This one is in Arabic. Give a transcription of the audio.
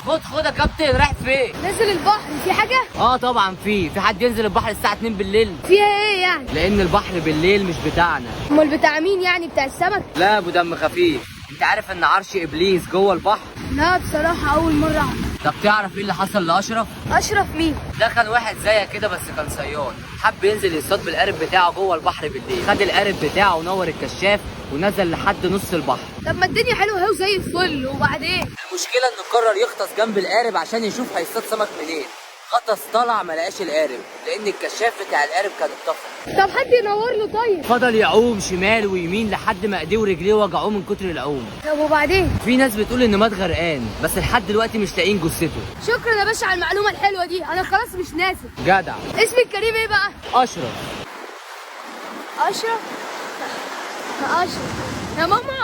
خد يا كابتن، رايح فين؟ نزل البحر في حاجة؟ طبعا في حد ينزل البحر الساعة 2 بالليل؟ فيها ايه يعني؟ لأن البحر بالليل مش بتاعنا. امال بتاع مين يعني؟ بتاع السمك؟ لا ابو دم خفيف، انت عارف ان عرش ابليس جوه البحر؟ لا بصراحة أول مرة أعرف. طب تعرف ايه اللي حصل لاشرف؟ أشرف مين؟ ده كان واحد زيك كده بس كان صياد، حب ينزل يصطاد بالقارب بتاعه جوه البحر بالليل، خد القارب بتاعه ونور الكشاف ونزل لحد نص البحر. طب ما الدنيا حلوة اهي وزي الفل، وبعدين؟ المشكله انه قرر يغطس جنب القارب عشان يشوف هيصطاد سمك منين. غطس طلع ما لقاش القارب لان الكشاف بتاع القارب كان اتطفى. طب حد ينور له طيب؟ فضل يعوم شمال ويمين لحد ما ايديه ورجليه وجعوه من كتر العوم. طب وبعدين؟ في ناس بتقول انه مات غرقان بس لحد دلوقتي مش لاقيين جثته. شكرا يا باشا على المعلومة الحلوة دي، أنا خلاص مش ناسي. جدع. اسمي الكريم ايه بقى؟ اشرف. أشرف؟ أشرف يا ماما